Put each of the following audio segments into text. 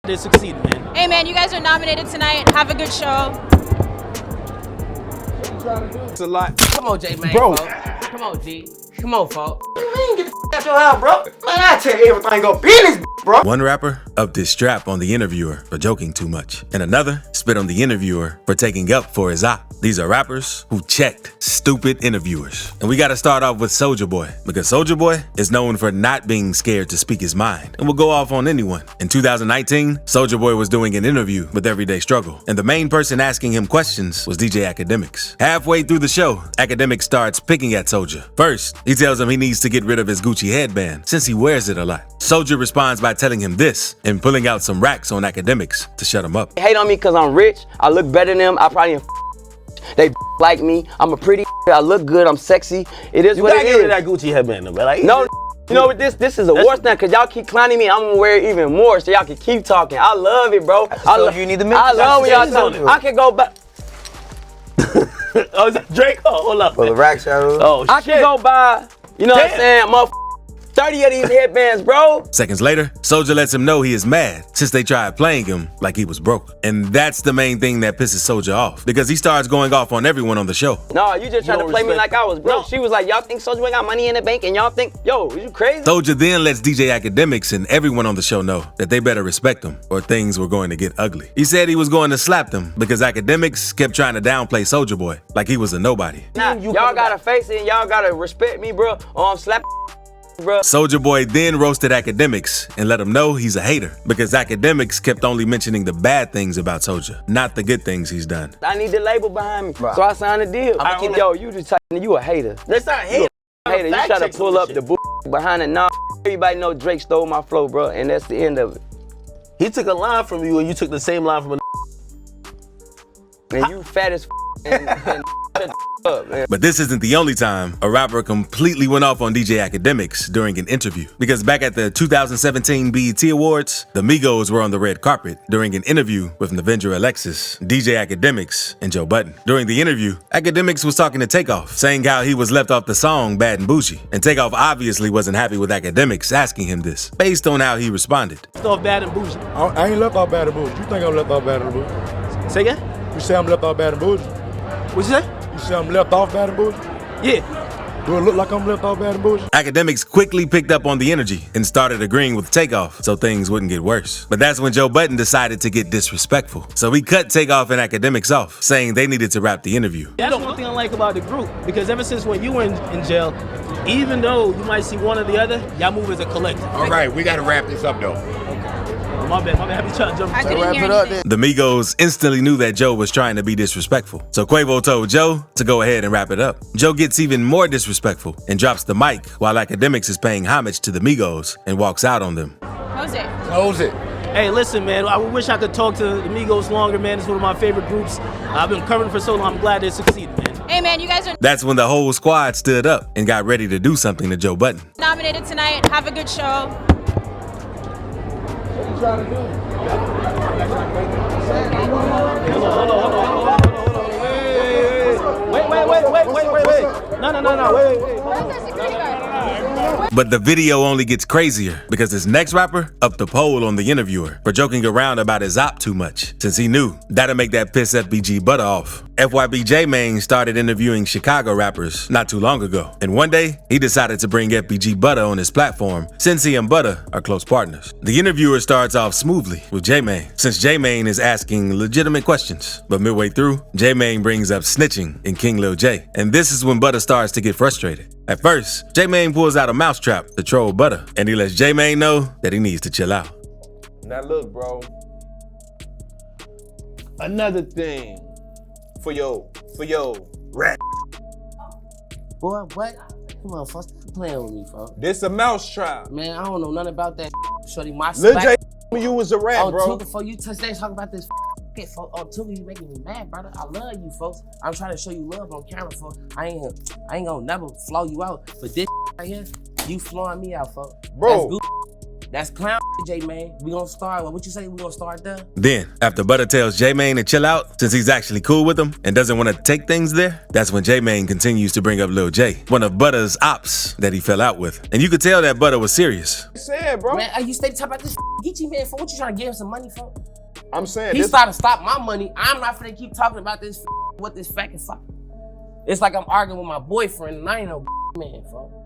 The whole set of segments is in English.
They succeed, man. Hey, man, you guys are nominated tonight. Have a good show. It's a lot. Come on, J man. Bro. Folks. Come on, G. Come on, folks. Man, get the out your house, bro. Man, I tell you everything go business, bro. One rapper upped his strap on the interviewer for joking too much, and another spit on the interviewer for taking up for his op. These are rappers who checked stupid interviewers. And we gotta start off with Soulja Boy, because Soulja Boy is known for not being scared to speak his mind and will go off on anyone. In 2019, Soulja Boy was doing an interview with Everyday Struggle, and the main person asking him questions was DJ Academics. Halfway through the show, Academics starts picking at Soulja. First, he tells him he needs to get rid of his Gucci headband since he wears it a lot. Soulja responds by telling him this and pulling out some racks on Academics to shut him up. They hate on me because I'm rich. I look better than them. I probably ain't they like me. I'm a pretty I look good. I'm sexy. It is You what gotta it get rid is. of that Gucci headband, though, man. Like, No, you know what this is a war stand because y'all keep clowning me. I'm gonna wear it even more so y'all can keep talking. I love it, bro. You need to make I love when y'all talking. I can go back. Oh, is that Drake? Oh, hold up. For the rack shadows. Oh, I can go buy, you know what I'm saying, motherfucker, 30 of these headbands, bro. Seconds later, Soulja lets him know he is mad since they tried playing him like he was broke. And that's the main thing that pisses Soulja off, because he starts going off on everyone on the show. No, you just tried to don't play me respect- like I was broke. No. She was like, y'all think Soulja got money in the bank and y'all think, yo, is you crazy? Soulja then lets DJ Academics and everyone on the show know that they better respect him or things were going to get ugly. He said he was going to slap them because Academics kept trying to downplay Soulja Boy like he was a nobody. Nah, y'all gotta face it and y'all gotta respect me, bro, or I'm slapping bro. Soulja Boy then roasted Academics and let him know he's a hater because Academics kept only mentioning the bad things about Soulja, not the good things he's done. I need the label behind me, Bro. so I signed a deal. Yo, you just you a hater. That's not hate. Hater, you Fact try to check pull some up shit. the behind it. Nah, everybody know Drake stole my flow, bro, and that's the end of it. He took a line from you and you took the same line from a And you fat as and shut the up, man. But this isn't the only time a rapper completely went off on DJ Academics during an interview. Because back at the 2017 BET Awards, the Migos were on the red carpet during an interview with Navenger Alexis, DJ Academics, and Joe Budden. During the interview, Academics was talking to Takeoff, saying how he was left off the song Bad and Bougie. And Takeoff obviously wasn't happy with Academics asking him this, based on how he responded. stuff bad and bougie. I ain't left off bad and bougie. You think I'm left off bad and bougie? Say again? You say I'm left off bad and bougie? What'd you say? You say I'm left off bad and bougie? Yeah. Do it look like I'm left off bad and bougie? Academics quickly picked up on the energy and started agreeing with Takeoff so things wouldn't get worse. But that's when Joe Budden decided to get disrespectful. So he cut Takeoff and Academics off, saying they needed to wrap the interview. That's one thing I like about the group, because ever since when you were in jail, even though you might see one or the other, y'all move as a collective. All right, we gotta wrap this up though. Oh, my bad. Happy trying to jump. I couldn't wrap hear it up anything. The Migos instantly knew that Joe was trying to be disrespectful. So Quavo told Joe to go ahead and wrap it up. Joe gets even more disrespectful and drops the mic while Academics is paying homage to the Migos and walks out on them. Jose. Close it. Hey, listen, man. I wish I could talk to the Migos longer, man. It's one of my favorite groups. I've been covering for so long. I'm glad they succeeded, man. Hey, man, you guys are That's when the whole squad stood up and got ready to do something to Joe Budden. nominated tonight. Have a good show. Wait. No. Wait. Where's the security guard? But the video only gets crazier because this next rapper upped the poll on the interviewer for joking around about his op too much, since he knew that'd make that piss FBG Butter off. FYB J-Mane started interviewing Chicago rappers not too long ago, and one day he decided to bring FBG Butter on his platform since he and Butter are close partners. The interviewer starts off smoothly with J-Mane, since J-Mane is asking legitimate questions, but midway through, J-Mane brings up snitching in King Lil J, and this is when Butter starts to get frustrated. At first, J-Mane pulls out a mousetrap to troll Butter, and he lets J-Mane know that he needs to chill out. Now look, bro. Another thing for your rap. Boy, what? Come on, folks, stop playing with me, folks. This a mouse trap. Man, I don't know nothing about that. Shorty, my Lil J slack. you was a rat, Oh, bro. Tuka, before you touch that, talk about this shit, folks. Oh, Tuka, you making me mad, brother. I love you, folks. I'm trying to show you love on camera, folks. I ain't gonna never flow you out, but this right here, you flowing me out, folks. Bro. That's clown. J-Man. We gonna start, what you say, we gonna start there? Then, after Butter tells J-Mane to chill out since he's actually cool with him and doesn't want to take things there, that's when J-Mane continues to bring up Lil J, one of Butter's ops that he fell out with. And you could tell that Butter was serious. I'm saying, bro. Man, you stay talking about this Geechee man for what you trying to give him some money for? I'm saying He this. started to stop my money. I'm not finna keep talking about this what this fucking fuck. It's like I'm arguing with my boyfriend and I ain't no man, folks.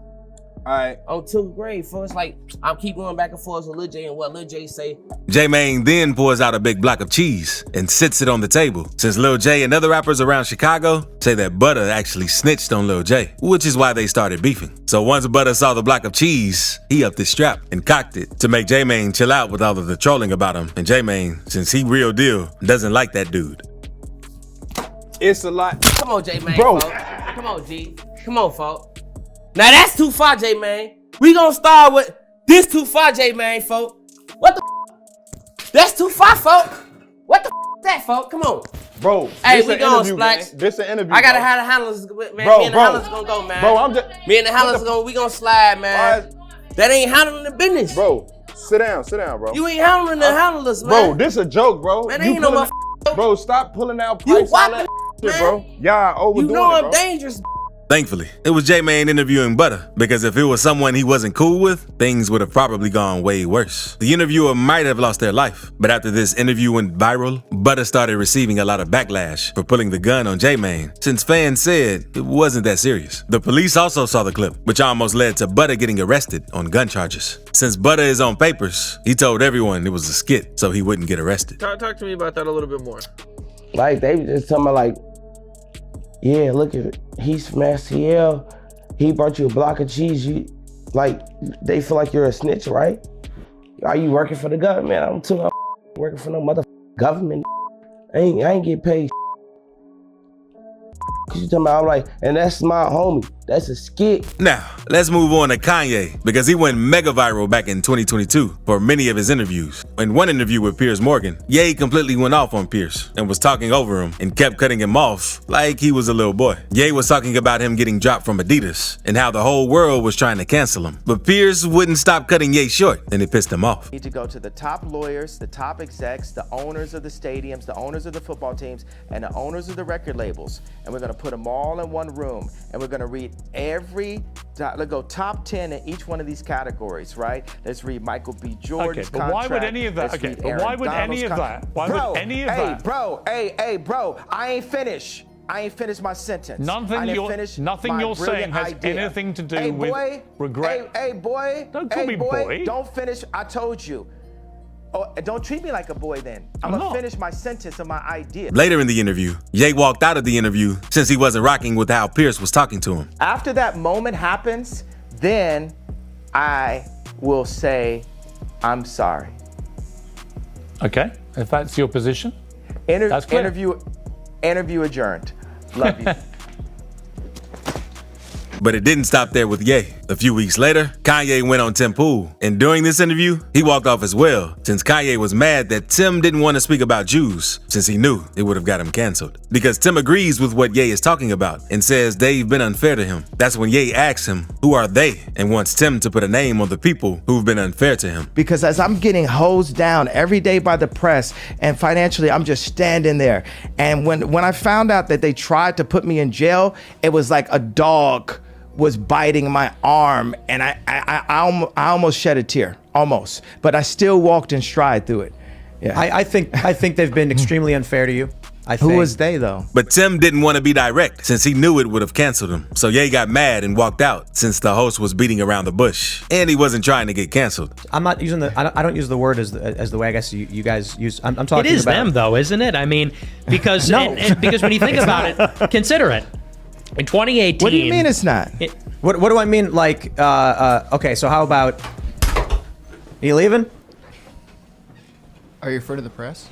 Alright. On 2nd grade, folks. It's like I'm keep going back and forth with Lil J and what Lil J say. J-Mane then pours out a big block of cheese and sits it on the table, since Lil J and other rappers around Chicago say that Butter actually snitched on Lil J, which is why they started beefing. So once Butter saw the block of cheese, he upped his strap and cocked it to make J-Mane chill out with all of the trolling about him. And J-Mane, since he real deal, doesn't like that dude. It's a lot. Come on, J-Mane, Bro. folks. Come on, G. Come on, folks. Now that's too far, J-Mane. We gonna start with this too far, J-Mane, folks. What the That's too far, folks. What the is that, folks? Come on. Bro, Hey, this we an going, interview, Splax. man. This an interview. I gotta bro. have the handlers, man. Bro, me and the bro. handlers gonna go, man. Bro, I'm just. Me and the handlers we gonna slide, man. That ain't handling the business. Bro, sit down, bro. You ain't handling the handlers, man. Bro, this a joke, bro. Man, You ain't no pulling- motherfucker. Bro, stop pulling out You pipes all whopping that shit, man. bro. Y'all overdoing You know it, I'm bro. dangerous. Thankfully, it was J-Mane interviewing Butter, because if it was someone he wasn't cool with, things would have probably gone way worse. The interviewer might have lost their life, but after this interview went viral, Butter started receiving a lot of backlash for pulling the gun on J-Mane, since fans said it wasn't that serious. The police also saw the clip, which almost led to Butter getting arrested on gun charges. Since Butter is on papers, he told everyone it was a skit so he wouldn't get arrested. Talk to me about that a little bit more. Like, they was just talking about, like, yeah, look at it. He's from STL. He brought you a block of cheese. You, like, they feel like you're a snitch, right? Are you working for the government? I'm too. I'm working for no government. I ain't get paid. Cause you talking about, I'm like, and that's my homie. That's a skit. Now, let's move on to Kanye, because he went mega viral back in 2022 for many of his interviews. In one interview with Piers Morgan, Ye completely went off on Piers and was talking over him and kept cutting him off like he was a little boy. Ye was talking about him getting dropped from Adidas and how the whole world was trying to cancel him. But Piers wouldn't stop cutting Ye short, and it pissed him off. Need to go to the top lawyers, the top execs, the owners of the stadiums, the owners of the football teams, and the owners of the record labels. And we're gonna put them all in one room, and we're gonna read let's go top 10 in each one of these categories, right? Let's read Michael B. Jordan's contract. Why would any of that? Why would any of that? Hey, bro, I ain't finished. I ain't finished my sentence. Nothing you're saying has anything to do with regret. Hey, boy. Don't call me boy. Don't finish. I told you. Oh, don't treat me like a boy then. I'm gonna finish my sentence of my idea. Later in the interview, Ye walked out of the interview since he wasn't rocking with how Piers was talking to him. After that moment happens, then I will say, I'm sorry. Okay, if that's your position. That's clear. Interview adjourned. Love you. But it didn't stop there with Ye. A few weeks later, Kanye went on Tim Pool, and during this interview, he walked off as well, since Kanye was mad that Tim didn't want to speak about Jews, since he knew it would have got him canceled. Because Tim agrees with what Ye is talking about, and says they've been unfair to him. That's when Ye asks him, who are they? And wants Tim to put a name on the people who've been unfair to him. Because as I'm getting hosed down every day by the press, and financially, I'm just standing there. And when I found out that they tried to put me in jail, it was like a dog was biting my arm, and I almost shed a tear, almost, but I still walked in stride through it. Yeah. I think they've been extremely unfair to you. Who was they though? But Tim didn't want to be direct since he knew it would have canceled him. So Ye got mad and walked out since the host was beating around the bush and he wasn't trying to get canceled. I'm not using I don't use the word as the way I guess you guys use. I'm talking about. It is them though, isn't it? I mean, because because when you think about it, consider it. In 2018. What do you mean it's not? What do I mean? Like, okay, so how about, are you leaving? Are you referring to the press?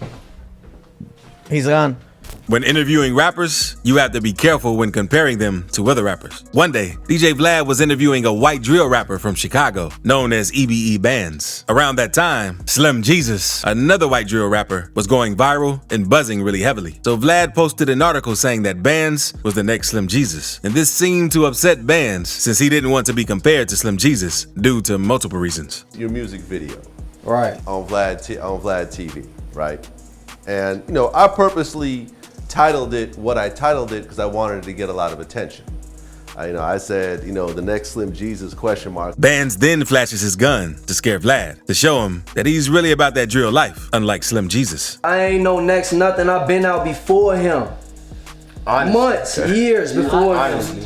He's gone. When interviewing rappers, you have to be careful when comparing them to other rappers. One day, DJ Vlad was interviewing a white drill rapper from Chicago, known as EBE Bands. Around that time, Slim Jesus, another white drill rapper, was going viral and buzzing really heavily. So Vlad posted an article saying that Bands was the next Slim Jesus. And this seemed to upset Bands since he didn't want to be compared to Slim Jesus due to multiple reasons. Your music video. Right. On Vlad TV, right? And you know, I purposely titled it what I titled it because I wanted it to get a lot of attention. I said, the next Slim Jesus ? Bands then flashes his gun to scare Vlad, to show him that he's really about that drill life, unlike Slim Jesus. I ain't no next nothing. I've been out before him. Honestly. Months, years before him.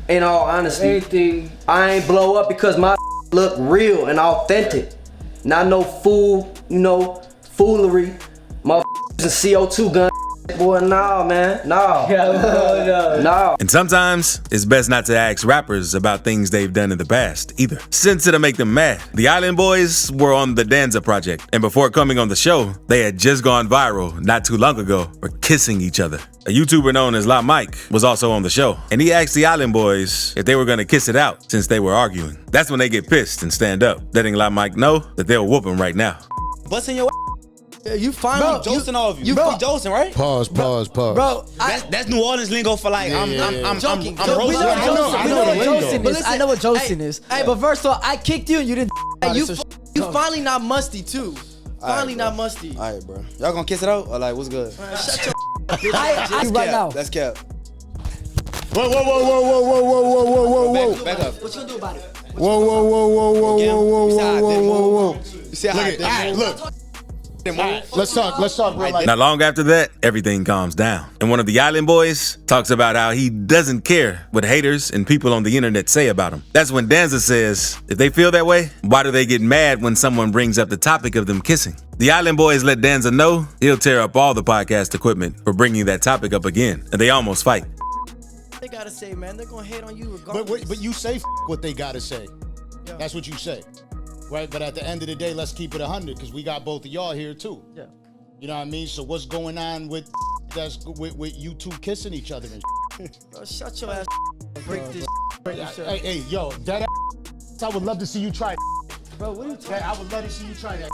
In all honesty, I ain't blow up because my look real and authentic. Not no foolery. My CO2 gun. Boy, nah, man. Nah. Nah. And sometimes it's best not to ask rappers about things they've done in the past either, since it'll make them mad. The Island Boys were on the Danza project, and before coming on the show, they had just gone viral not too long ago for kissing each other. A YouTuber known as La Mike was also on the show, and he asked the Island Boys if they were gonna kiss it out since they were arguing. That's when they get pissed and stand up, letting La Mike know that they'll whoop him right now. Busting your you finally josting all of you. You be josting, right? Pause. Bro, that's New Orleans lingo for like I'm roasting. I know what josting is. Hey, but first of all, I kicked you and you didn't. You finally not musty too. Finally not musty. All right, bro. Y'all gonna kiss it out or like what's good? Shut your right now. That's cap. Whoa. Back up. What you gonna do about it? Whoa. You see how Look. Let's talk real life. Not long after that, everything calms down. And one of the Island Boys talks about how he doesn't care what haters and people on the internet say about him. That's when Danza says, if they feel that way, why do they get mad when someone brings up the topic of them kissing? The Island Boys let Danza know he'll tear up all the podcast equipment for bringing that topic up again, and they almost fight. They gotta say, man, they're gonna hate on you regardless. But you say what they gotta say. Yeah. That's what you say. Right, but at the end of the day, let's keep it 100 because we got both of y'all here too. Yeah. You know what I mean? So what's going on with you two kissing each other and Bro, shut your ass. Break this. Hey, yo, that I would love to see you try. Bro, what are you talking about? I would love to see you try that.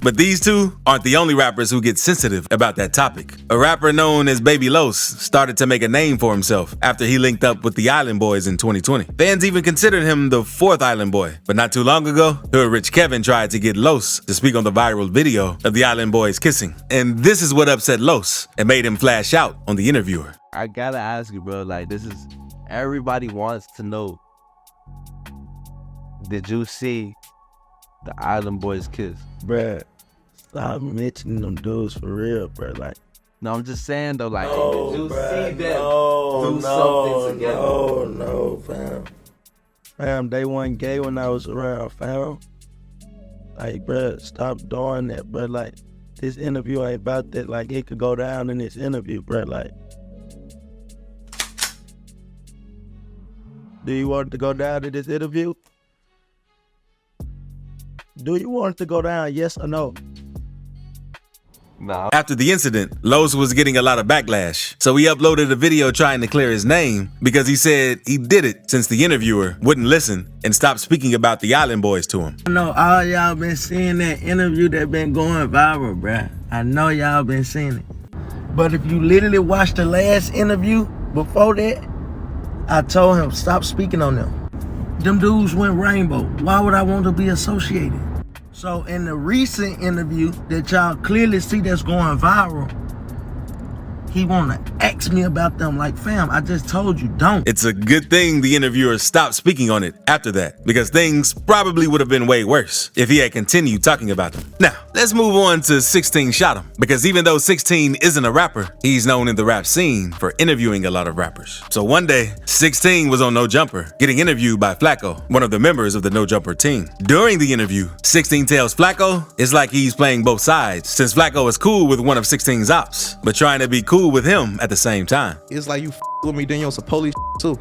But these two aren't the only rappers who get sensitive about that topic. A rapper known as Baby Los started to make a name for himself after he linked up with the Island Boys in 2020. Fans even considered him the fourth Island Boy. But not too long ago, Hood Rich Kevin tried to get Los to speak on the viral video of the Island Boys kissing. And this is what upset Los and made him flash out on the interviewer. I gotta ask you, bro, like everybody wants to know, did you see the Island Boys kiss? Bruh, stop mentioning them dudes for real, bruh. Like, no, I'm just saying though, like, did you see them do something together? No, fam. Fam, they wasn't gay when I was around, fam. Like, bruh, stop doing that, bruh. Like, this interview ain't about that. Like, it could go down in this interview, bruh. Like, do you want it to go down in this interview? Do you want it to go down, yes or no? Nah. After the incident, Los was getting a lot of backlash, so he uploaded a video trying to clear his name because he said he did it since the interviewer wouldn't listen and stopped speaking about the Island Boys to him. I know all y'all been seeing that interview that been going viral, bruh. I know y'all been seeing it. But if you literally watched the last interview before that, I told him, stop speaking on them. Them dudes went rainbow. Why would I want to be associated? So in the recent interview that y'all clearly see that's going viral, he wanna ask me about them like, fam, I just told you, don't. It's a good thing the interviewer stopped speaking on it after that, because things probably would have been way worse if he had continued talking about them. Now, let's move on to 16 Shot 'em, because even though 16 isn't a rapper, he's known in the rap scene for interviewing a lot of rappers. So one day, 16 was on No Jumper, getting interviewed by Flacco, one of the members of the No Jumper team. During the interview, 16 tells Flacco it's like he's playing both sides, since Flacco is cool with one of 16's ops, but trying to be cool with him at the same time. It's like you with me, then you're some police too.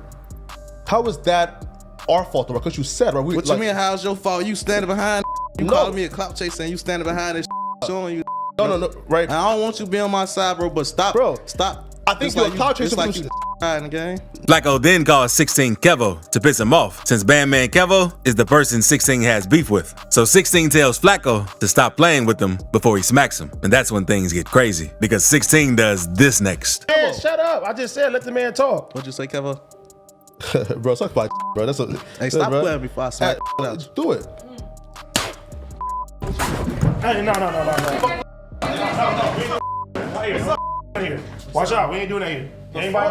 How is that our fault though? Because you said, right? What you mean, how's your fault? You standing behind you calling me a clout chaser and you standing behind this showing you. No, right. I don't want you to be on my side, bro, but stop. Bro, stop. I think you're a clout chaser. Like you in the game. Flacco then calls 16 Kevo to piss him off, since Bandman Kevo is the person 16 has beef with. So 16 tells Flacco to stop playing with him before he smacks him. And that's when things get crazy, because 16 does this next. Man, shut up. I just said let the man talk. What'd you say, Kevo? Bro, suck my bro. That's a Hey, stop playing before I smack out. Do it. Hey, no. Right here. Watch out. We ain't doing that here. Anybody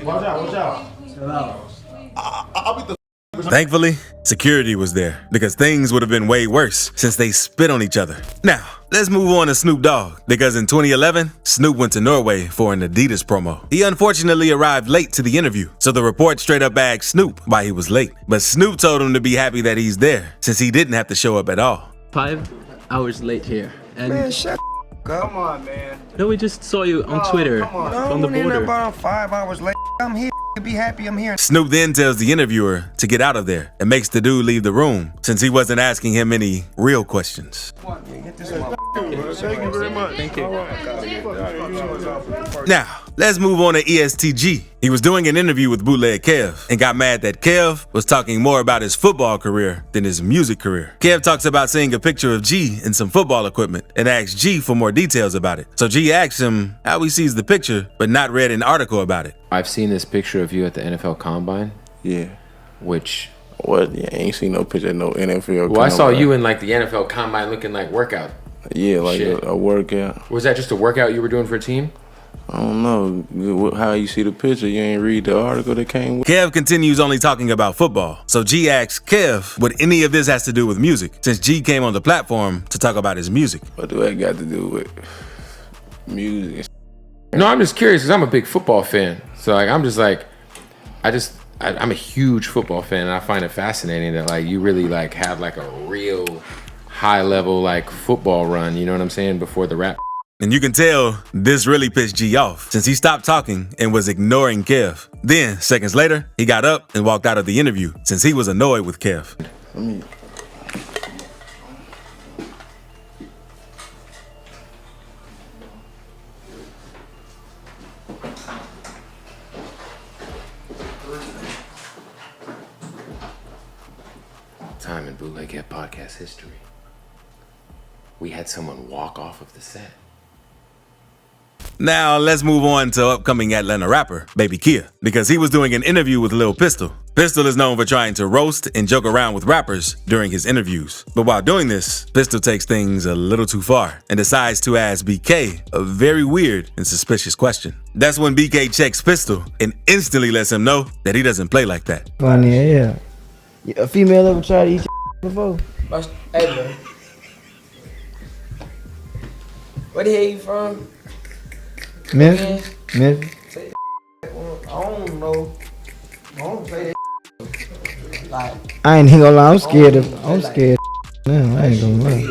Watch out. I'll beat the Thankfully, security was there, because things would have been way worse since they spit on each other. Now, let's move on to Snoop Dogg, because in 2011, Snoop went to Norway for an Adidas promo. He unfortunately arrived late to the interview, so the report straight up asked Snoop why he was late. But Snoop told him to be happy that he's there, since he didn't have to show up at all. 5 hours late here. And Man, shut come on, man. no, we just saw you on Twitter from the border. About 5 hours late. I'm here. Be happy I'm here. Snoop then tells the interviewer to get out of there and makes the dude leave the room, since he wasn't asking him any real questions. Thank you very much. Thank you. Now, let's move on to ESTG. He was doing an interview with Bootleg Kev and got mad that Kev was talking more about his football career than his music career. Kev talks about seeing a picture of G in some football equipment and asks G for more details about it. So G asks him how he sees the picture, but not read an article about it. I've seen this picture of you at the NFL Combine. Yeah. Which... What? Yeah, I ain't seen no picture of no NFL Well, I saw you in like the NFL Combine looking like workout. Yeah, like a workout. Was that just a workout you were doing for a team? I don't know. How you see the picture, you ain't read the article that came with. Kev continues only talking about football. So G asks Kev what any of this has to do with music, since G came on the platform to talk about his music. What do that got to do with music? No, I'm just curious because I'm a big football fan. So like, I'm just like, I'm a huge football fan, and I find it fascinating that like you really like have like a real high level like football run. You know what I'm saying? Before the rap. And you can tell this really pissed G off, since he stopped talking and was ignoring Kev. Then, seconds later, he got up and walked out of the interview, since he was annoyed with Kev. Time in Bootleg Head podcast history. We had someone walk off of the set. Now, let's move on to upcoming Atlanta rapper, Baby Kia, because he was doing an interview with Lil Pistol. Pistol is known for trying to roast and joke around with rappers during his interviews. But while doing this, Pistol takes things a little too far and decides to ask BK a very weird and suspicious question. That's when BK checks Pistol and instantly lets him know that he doesn't play like that. Funny, yeah. A female ever tried to eat your before? Hey, bro. Where the hell you from? Memphis. I don't know. I don't say that. Like, I ain't gonna lie, I'm scared. I'm scared. Man, I ain't gonna lie.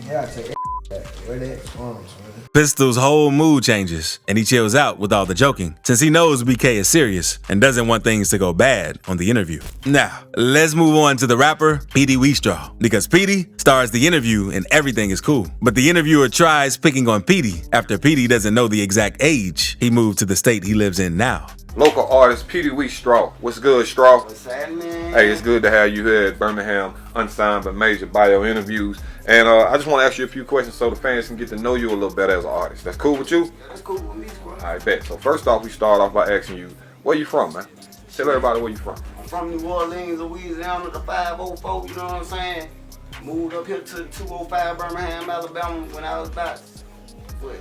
yeah, I say that. Where that from? Pistol's whole mood changes, and he chills out with all the joking, since he knows BK is serious and doesn't want things to go bad on the interview. Now, let's move on to the rapper Petey Weestraw, because Petey stars the interview and everything is cool. But the interviewer tries picking on Petey after Petey doesn't know the exact age he moved to the state he lives in now. Local artist Petey Weestraw. What's good, Straw? What's happening? Hey, it's good to have you here at Birmingham Unsigned but Major Bio Interviews. And I just want to ask you a few questions so the fans can get to know you a little better as an artist. That's cool with you? Yeah, that's cool with me, bro. I bet. So first off, we start off by asking you, where you from, man? Tell everybody where you from. I'm from New Orleans, Louisiana, the 504, you know what I'm saying? Moved up here to 205 Birmingham, Alabama when I was about, 3,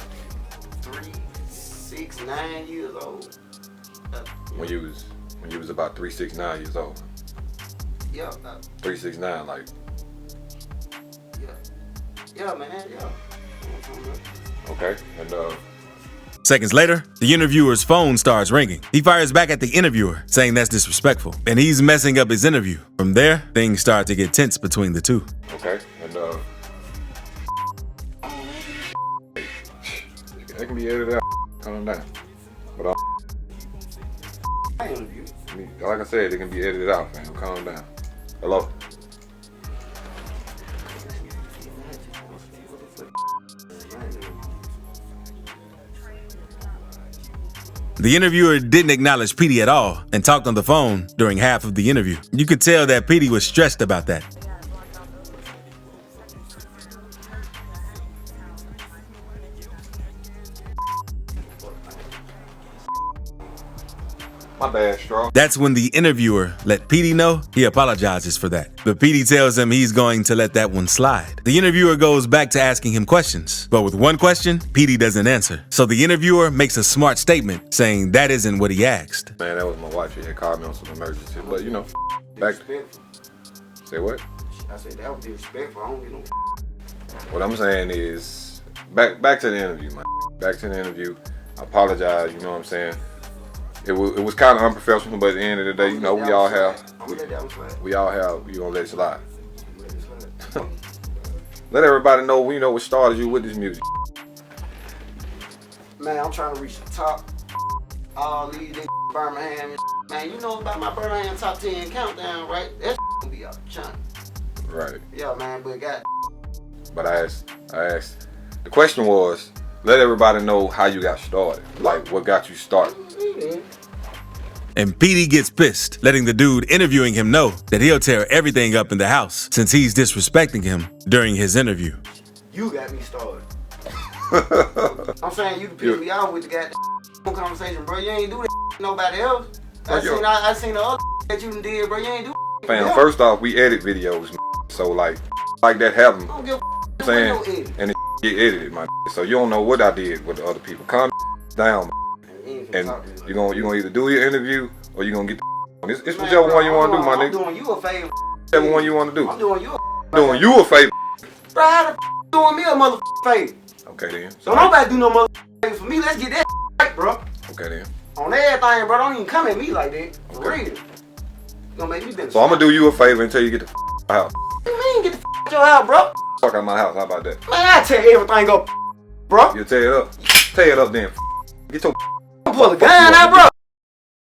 6, 9 years old. When you was about 3, 6, 9 years old. Yeah. 3, 6, 9, like. Yeah, man, yeah. Okay, and Seconds later, the interviewer's phone starts ringing. He fires back at the interviewer, saying that's disrespectful, and he's messing up his interview. From there, things start to get tense between the two. Okay, and that can be edited out. Calm down. But like I said, it can be edited out, man. Calm down. Hello. The interviewer didn't acknowledge Petey at all and talked on the phone during half of the interview. You could tell that Petey was stressed about that. My bad, Straw. That's when the interviewer let Petey know he apologizes for that. But Petey tells him he's going to let that one slide. The interviewer goes back to asking him questions, but with one question, Petey doesn't answer. So the interviewer makes a smart statement saying that isn't what he asked. Man, that was my wife. She had called me on some emergency. But, you know, back to... Say what? I said, that would be respectful. I don't get no... What I'm saying is, back to the interview, man. Back to the interview. I apologize, you know what I'm saying? It was kind of unprofessional, but at the end of the day, you know, we all have, you gonna let it slide. Let everybody know, you know, what started you with this music. Man, I'm trying to reach the top. All these niggas Birmingham, man, you know about my Birmingham top 10 countdown, right? That gonna be out chunk. Right. Yeah, man, but But I asked, the question was, let everybody know how you got started, like what got you started. And Petey gets pissed, letting the dude interviewing him know that he'll tear everything up in the house since he's disrespecting him during his interview. You got me started. I'm saying you can piss me off with the goddamn conversation, bro. You ain't do that to nobody else. I seen the other that you did, bro. You ain't do that. Fam, first off, we edit videos, so like that happen. I don't give a saying, and it get edited, my so you don't know what I did with the other people. Calm down, and you're gonna either do your interview or you're gonna get the it's whichever one you want to do, my nigga. I'm doing you a favor. Whichever one you want to do. I'm doing you a favor. Bro, how the doing me a motherfucking favor? Okay then. So nobody do no motherfucking favor for me. Let's get that right, bro. Okay then. On everything, bro. Don't even come at me like that. For real. You gonna make me So I'm gonna do you a favor until you get the out. What you mean get the out your house, bro? Fuck out my house. How about that? Man, I tear everything up, bro. You tear it up. Tear it up then. Get your pull the gun out, bro.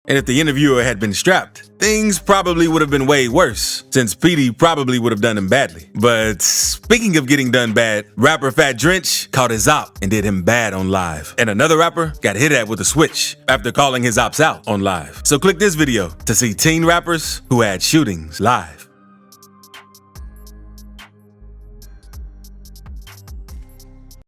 And if the interviewer had been strapped, things probably would have been way worse, since Petey probably would have done him badly. But speaking of getting done bad, rapper Fat Drench caught his op and did him bad on live. And another rapper got hit at with a switch after calling his ops out on live. So click this video to see teen rappers who had shootings live.